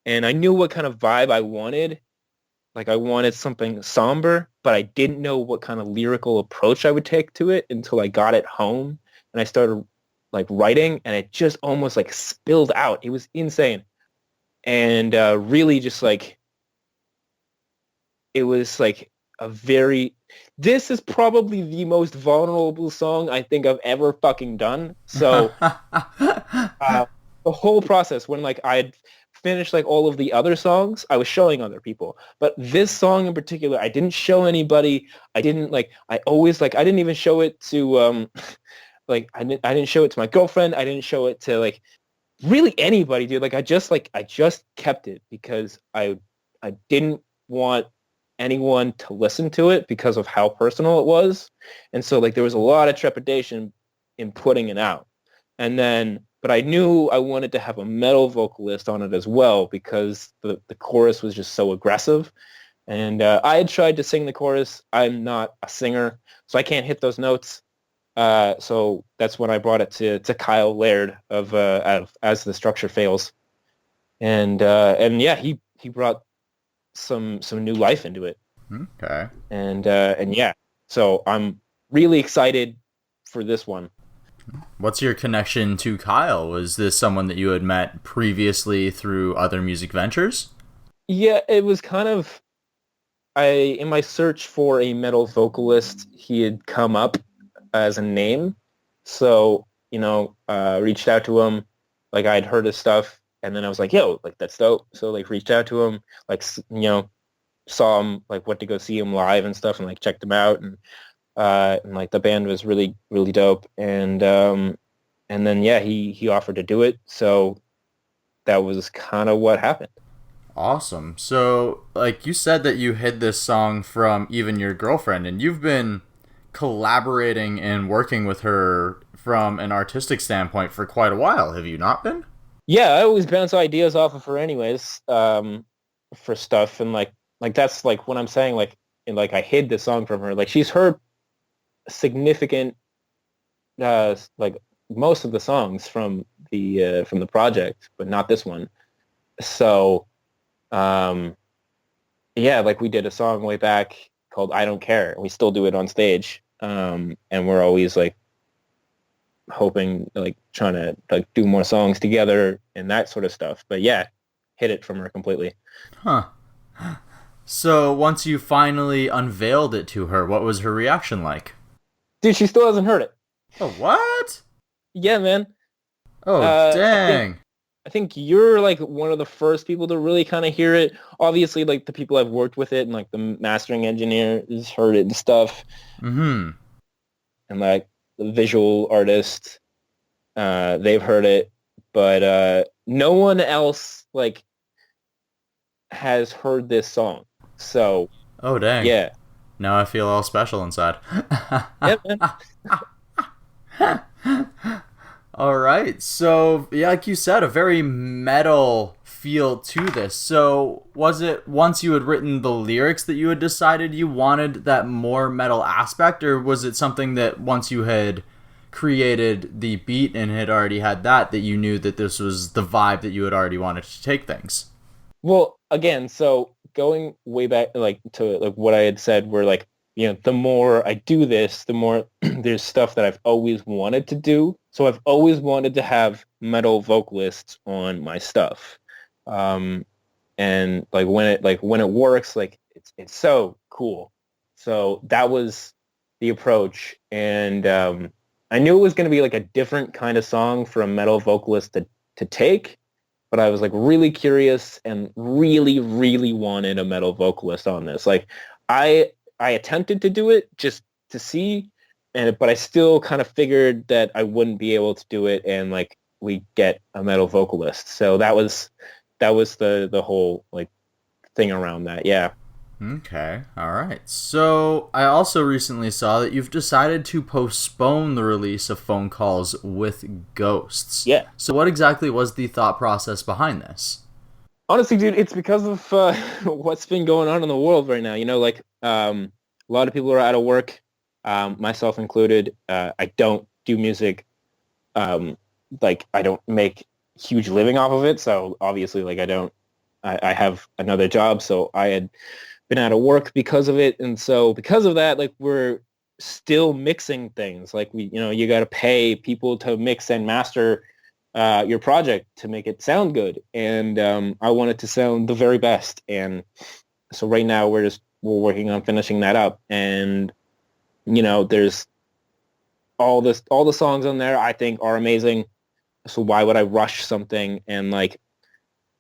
Speaker 4: and I knew what kind of vibe I wanted. like I wanted something somber, but I didn't know what kind of lyrical approach I would take to it until I got it home and I started like writing, and it just almost like spilled out. It was insane. And really just like, it was like a very, this is probably the most vulnerable song I think I've ever fucking done. So the whole process, when like I had finished like all of the other songs, I was showing other people. But this song in particular, I didn't show anybody. I didn't like, I always like, I didn't even show it to, like, I didn't show it to my girlfriend. I didn't show it to like really anybody, dude. Like, I just kept it because I didn't want anyone to listen to it because of how personal it was. And so like there was a lot of trepidation in putting it out. And then, but I knew I wanted to have a metal vocalist on it as well because the chorus was just so aggressive. And I had tried to sing the chorus. I'm not a singer, so I can't hit those notes. So that's when I brought it to Kyle Laird of As the Structure Fails. And yeah, he brought some new life into it.
Speaker 1: Okay.
Speaker 4: And yeah, so I'm really excited for this one.
Speaker 1: What's your connection to Kyle? Was this someone that you had met previously through other music ventures?
Speaker 4: Yeah, it was kind of, in my search for a metal vocalist, he had come up as a name. So, reached out to him, like I'd heard his stuff, and then I was like, yo, like that's dope. So like reached out to him, like, saw him, like went to go see him live and stuff, and like checked him out, and like the band was really, really dope. And then, yeah, he offered to do it. So that was kind of what happened.
Speaker 1: Awesome. So like you said that you hid this song from even your girlfriend, and you've been collaborating and working with her from an artistic standpoint for quite a while. Have you not been?
Speaker 4: Yeah, I always bounce ideas off of her anyways, for stuff. And like that's like what I'm saying, like, and like I hid the song from her. Like she's heard significant, like most of the songs from the project, but not this one. So, yeah, like we did a song way back called I Don't Care, and we still do it on stage. And we're always like hoping, like trying to like do more songs together and that sort of stuff. But yeah, hid it from her completely.
Speaker 1: Huh. So once you finally unveiled it to her, what was her reaction like?
Speaker 4: Dude, she still hasn't heard it.
Speaker 1: Oh, what?
Speaker 4: Yeah, man.
Speaker 1: Oh, dang.
Speaker 4: I think you're like one of the first people to really kind of hear it. Obviously, like the people I've worked with it, and like the mastering engineer has heard it and stuff.
Speaker 1: Mm-hmm.
Speaker 4: And like the visual artist, they've heard it, but no one else like has heard this song. So,
Speaker 1: oh, dang.
Speaker 4: Yeah.
Speaker 1: Now I feel all special inside.
Speaker 4: Yeah, man.
Speaker 1: All right. So, yeah, like you said, a very metal feel to this. So, was it once you had written the lyrics that you had decided you wanted that more metal aspect, or was it something that once you had created the beat and had already had that you knew that this was the vibe that you had already wanted to take things?
Speaker 4: Well, again, so going way back, like to like what I had said, where like, the more I do this, the more there's stuff that I've always wanted to do. So I've always wanted to have metal vocalists on my stuff. And like when it works, like it's so cool. So that was the approach. And I knew it was going to be like a different kind of song for a metal vocalist to take. But I was like really curious and really, really wanted a metal vocalist on this. Like I attempted to do it just to see, but I still kind of figured that I wouldn't be able to do it, and like we get a metal vocalist. So that was the whole like thing around that. Yeah.
Speaker 1: Okay. All right. So I also recently saw that you've decided to postpone the release of Phone Calls with Ghosts.
Speaker 4: Yeah.
Speaker 1: So what exactly was the thought process behind this?
Speaker 4: Honestly, dude, it's because of what's been going on in the world right now. Like a lot of people are out of work, myself included. I don't do music. Like I don't make huge living off of it. So obviously, like I have another job. So I had been out of work because of it. And so because of that, like we're still mixing things. Like you got to pay people to mix and master your project to make it sound good. And I want it to sound the very best. And so right now we're working on finishing that up. And, there's all the songs on there I think are amazing. So why would I rush something and like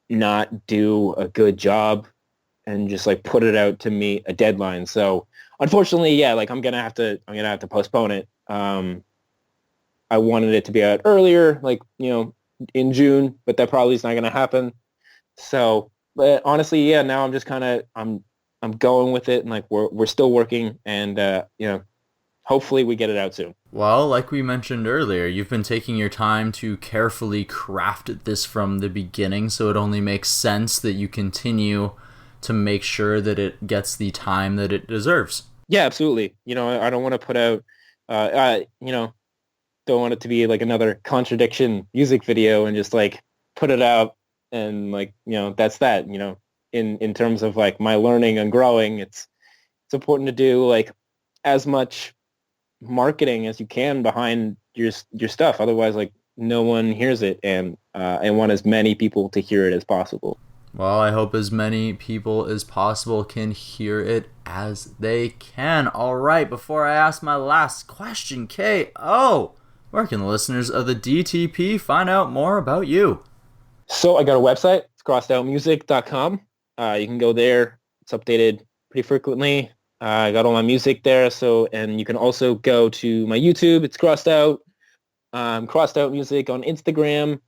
Speaker 4: not do a good job and just like put it out to meet a deadline? So unfortunately, yeah, like I'm gonna have to postpone it. I wanted it to be out earlier, like, in June, but that probably is not gonna happen. So, but honestly, yeah, now I'm just kind of I'm going with it, and like we're still working, and hopefully we get it out soon.
Speaker 1: Well, like we mentioned earlier, you've been taking your time to carefully craft this from the beginning, so it only makes sense that you continue to make sure that it gets the time that it deserves.
Speaker 4: Yeah, absolutely. I don't want to put out, don't want it to be like another contradiction music video and just like put it out and like, that's that, in terms of like my learning and growing, it's important to do like as much marketing as you can behind your stuff. Otherwise, like no one hears it, and I want as many people to hear it as possible.
Speaker 1: Well, I hope as many people as possible can hear it as they can. All right, before I ask my last question, K.O., where can the listeners of the DTP find out more about you?
Speaker 4: So I got a website. It's crossedoutmusic.com. You can go there. It's updated pretty frequently. I got all my music there. So, and you can also go to my YouTube. It's Krosst Out. Krosst Out Music on Instagram.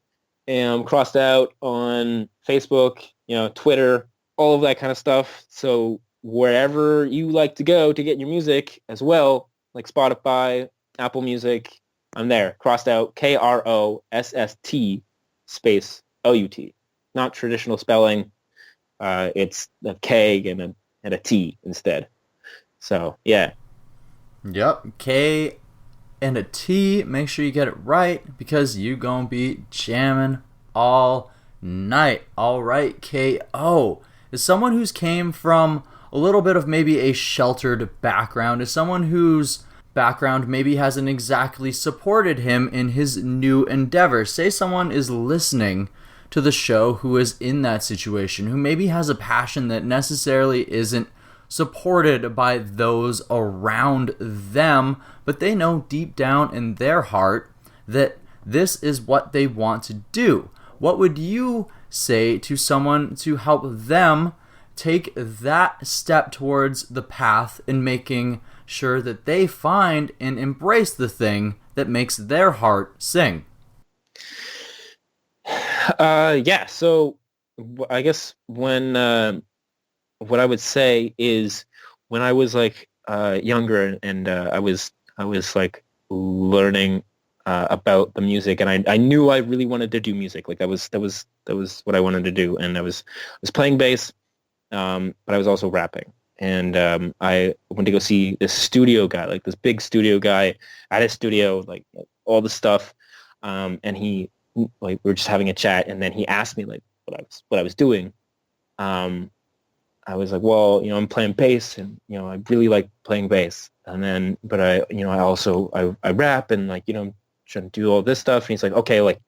Speaker 4: And Krosst Out on Facebook, Twitter, all of that kind of stuff. So wherever you like to go to get your music as well, like Spotify, Apple Music, I'm there. Krosst Out, KROSST space OUT. Not traditional spelling. It's a K and a T instead. So, yeah.
Speaker 1: Yep, K and a T. Make sure you get it right because you gonna be jamming all night. All right, K.O. is someone who's came from a little bit of maybe a sheltered background, is someone whose background maybe hasn't exactly supported him in his new endeavor. Say someone is listening to the show who is in that situation, who maybe has a passion that necessarily isn't supported by those around them, but they know deep down in their heart that this is what they want to do. What would you say to someone to help them take that step towards the path in making sure that they find and embrace the thing that makes their heart sing?
Speaker 4: Yeah, so I guess when what I would say is when I was like younger and I was like learning about the music, and I knew I really wanted to do music. Like that was what I wanted to do, and I was playing bass, but I was also rapping. And I went to go see this studio guy, like this big studio guy at his studio, like all the stuff. And he like we were just having a chat, and then he asked me like what I was doing. I was like, well, I'm playing bass, and I really like playing bass. And then, but I also rap, and like trying to do all this stuff. And he's like, okay, like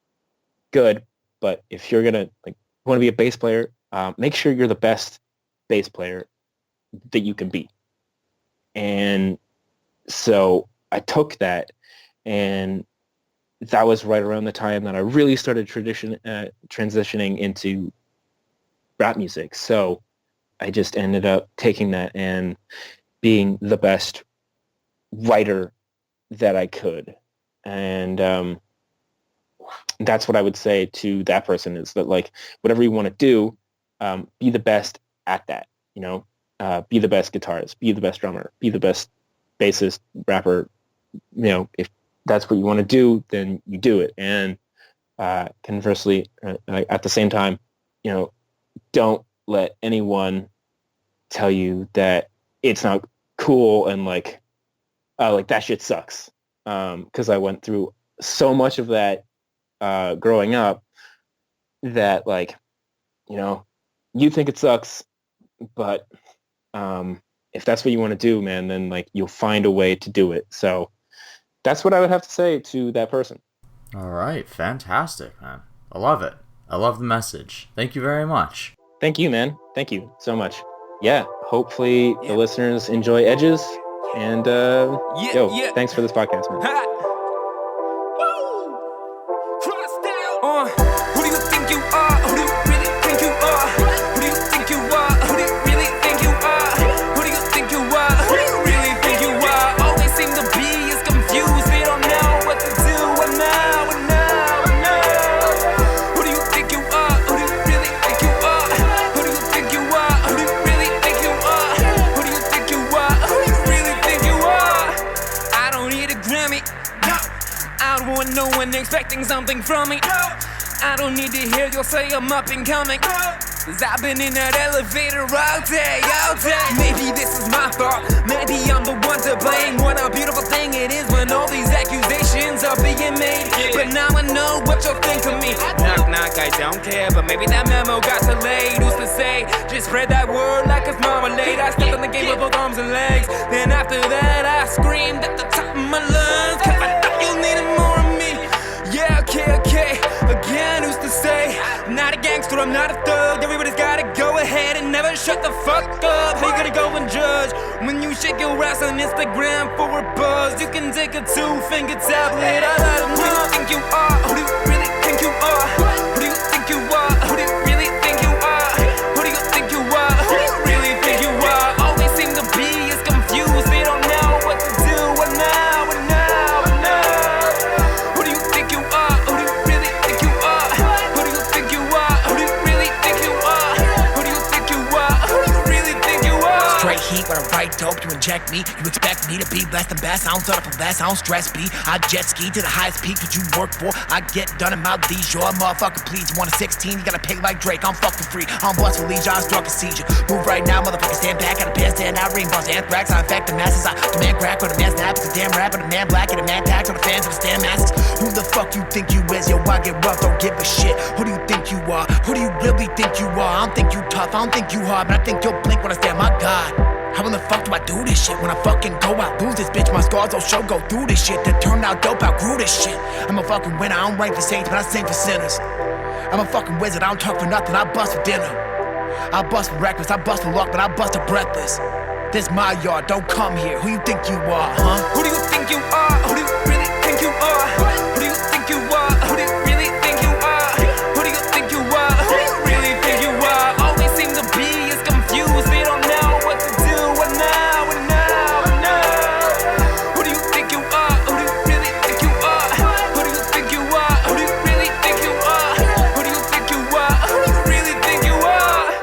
Speaker 4: good, but if you're gonna like want to be a bass player, make sure you're the best bass player that you can be. And so I took that, and that was right around the time that I really started transitioning into rap music. So I just ended up taking that and being the best writer that I could. And that's what I would say to that person, is that like whatever you want to do, be the best at that. Be the best guitarist, be the best drummer, be the best bassist, rapper. If that's what you want to do, then you do it. And conversely, at the same time, don't let anyone tell you that it's not cool and like that shit sucks. Because I went through so much of that growing up that like, you think it sucks, but if that's what you want to do, man, then like you'll find a way to do it. So that's what I would have to say to that person.
Speaker 1: All right, fantastic, man. I love it. I love the message. Thank you very much.
Speaker 4: Thank you, man. Thank you so much. Yeah, hopefully the listeners enjoy Edges. And thanks for this podcast, man.
Speaker 2: Woo! Krosst Out. Who do you think you are? Who do you really think you are? Who do you think you are? Who do you really think you are? Who do you think you are? Who do you really think you are? All they seem to be is confused. They don't know what to do. And now. Who do you think you are? Who do you really think you are? Who do you think you are? Who do you really think you are? Who do you think you are? Who do you really think you are? I don't need a Grammy. No. I don't want no one expecting something from me. No. I don't need to hear you say I'm up and coming. No. Cause I've been in that elevator all day. Maybe this is my fault. Maybe I'm the one to blame. What a beautiful thing it is when all these accusations are being made. But now I know what you'll think of me. Knock, knock, I don't care. But maybe that memo got delayed. Who's to say? Just spread that word like it's marmalade. I stepped on the game with both arms and legs. Then after that I screamed at the top of my lungs. Cause I thought you needed more of me. Yeah, okay. Again, who's to say? I'm not a gangster, I'm not a thug. Everybody's gotta go ahead and never shut the fuck up. How you gonna go and judge when you shake your ass on Instagram for a buzz? You can take a 2-finger tablet. I let them know. Who do you think you are? Who do you really think you are? Who do you think you are? Who do you really think you are? Who do you think you are? Who do you really think you are? All they seem to be is confused. They don't know what to do. And now. Who do you think you are? Who do you really think you are? Who do you think you are? Who do you really think you are? Who do you think you are? Who do you really think you are?
Speaker 5: Straight heat when I write dope, you inject me. You expect me to be less than best. I don't set up for less, I don't stress B. I jet ski to the highest peak that you work for. I get done in my leisure. Motherfucker, please. You want a 16? You gotta pay like Drake. I'm fucking free. I'm blessed for leisure. I struck a seizure. Move right now, motherfucker. Stand back. Got a pair stand out. Rainbows, anthrax. I affect the masses. I demand crack or the man snap. It's a damn rapper. The man black and the man tax. Or the fans of the stand masses. Who the fuck you think you is? Yo, I get rough. Don't give a shit. Who do you think you are? Who do you really think you are? I don't think you tough. I don't think you hard. But I think you'll blink when I stand. My God. How in the fuck do I do this shit? When I fucking go out, lose this bitch. My scars don't show, go through this shit. That turned out dope, I grew this shit. I'm a fucking winner, I don't write for saints, but I sing for sinners. I'm a fucking wizard, I don't talk for nothing, I bust for dinner. I bust for reckless, I bust for luck, but I bust for breathless. This my yard, don't come here. Who you think you are, huh?
Speaker 2: Who do you think you are? Who do you really think you are? Who do you think you are? Who do you really think you are? Who do you think you are? Who do you really think you are? All they seem to be is confused. They don't know what to do. And now. Who do you think you are? Who do you really think you are? Who do you think you are? Who do you really think you are? Who do you think you are? Who do you really think you are?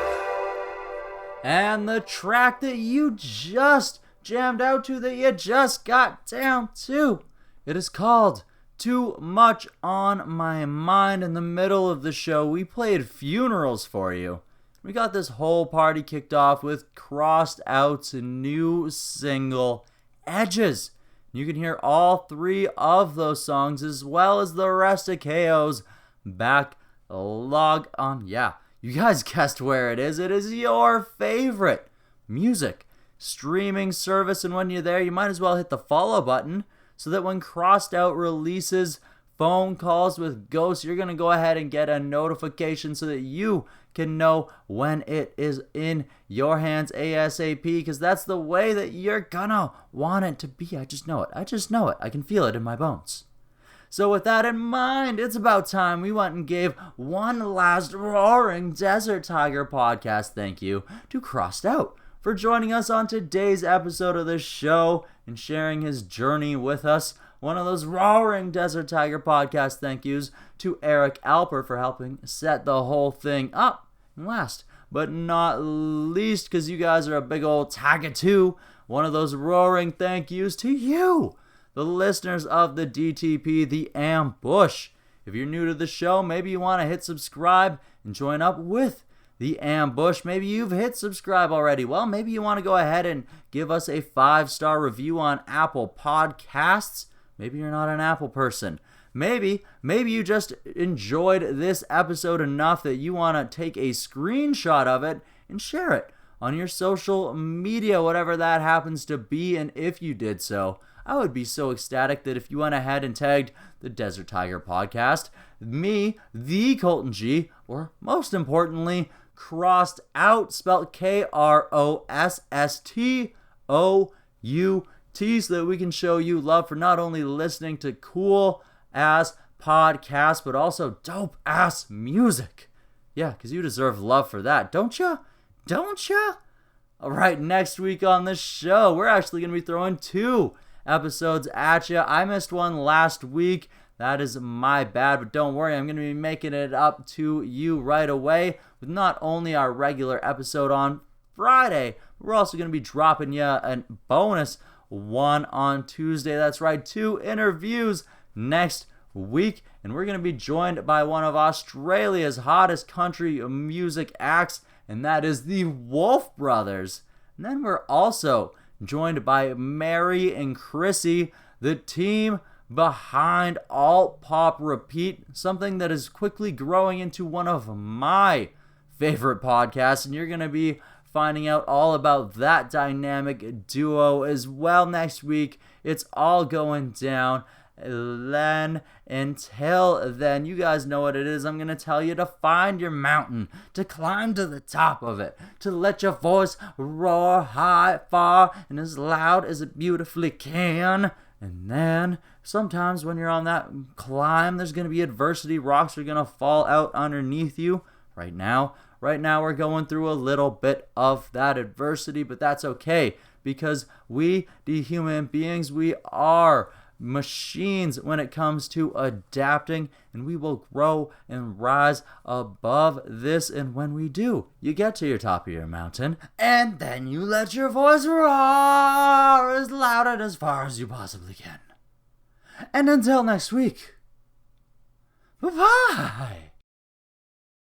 Speaker 1: And the track that you just jammed out to, that you just got down to, it is called Too Much on My Mind. In the middle of the show, we played Funerals for you. We got this whole party kicked off with Krosst Out's new single, Edges. You can hear all 3 of those songs as well as the rest of KO's backlog on, you guys guessed where it is. It is your favorite music streaming service. And when you're there, you might as well hit the follow button so that when Krosst Out releases Phone Calls with Ghosts, you're going to go ahead and get a notification so that you can know when it is in your hands ASAP, because that's the way that you're gonna want it to be. I just know it. I can feel it in my bones. So with that in mind, it's about time we went and gave one last roaring Desert Tiger podcast thank you to Krosst Out for joining us on today's episode of the show and sharing his journey with us. One of those roaring Desert Tiger podcast thank yous to Eric Alper for helping set the whole thing up. And last but not least, because you guys are a big old tagatoo, one of those roaring thank yous to you, the listeners of the DTP, The Ambush. If you're new to the show, maybe you want to hit subscribe and join up with The Ambush. Maybe you've hit subscribe already. Well, maybe you want to go ahead and give us a 5-star review on Apple Podcasts. Maybe you're not an Apple person. Maybe you just enjoyed this episode enough that you want to take a screenshot of it and share it on your social media, whatever that happens to be. And if you did so, I would be so ecstatic that if you went ahead and tagged the Desert Tiger Podcast, me, the Colton G, or most importantly, Krosst Out, spelled KROSSTOUT, so that we can show you love for not only listening to cool ass podcasts, but also dope ass music. Yeah, because you deserve love for that, don't ya? Don't ya? Alright, next week on the show, we're actually going to be throwing 2 episodes at ya. I missed one last week. That is my bad, but don't worry, I'm going to be making it up to you right away with not only our regular episode on Friday, but we're also going to be dropping you a bonus one on Tuesday. That's right, 2 interviews next week, and we're going to be joined by one of Australia's hottest country music acts, and that is the Wolf Brothers. And then we're also joined by Mary and Chrissy, the team behind Alt Pop Repeat, something that is quickly growing into one of my favorite podcasts, and you're going to be finding out all about that dynamic duo as well next week. It's all going down. Then, until then, you guys know what it is. I'm going to tell you to find your mountain, to climb to the top of it, to let your voice roar high, far, and as loud as it beautifully can. And then, sometimes when you're on that climb, there's going to be adversity. Rocks are going to fall out underneath you. Right now, we're going through a little bit of that adversity, but that's okay, because we, the human beings, we are machines when it comes to adapting, and we will grow and rise above this. And when we do, you get to your top of your mountain, and then you let your voice roar as loud and as far as you possibly can. And until next week, bye-bye.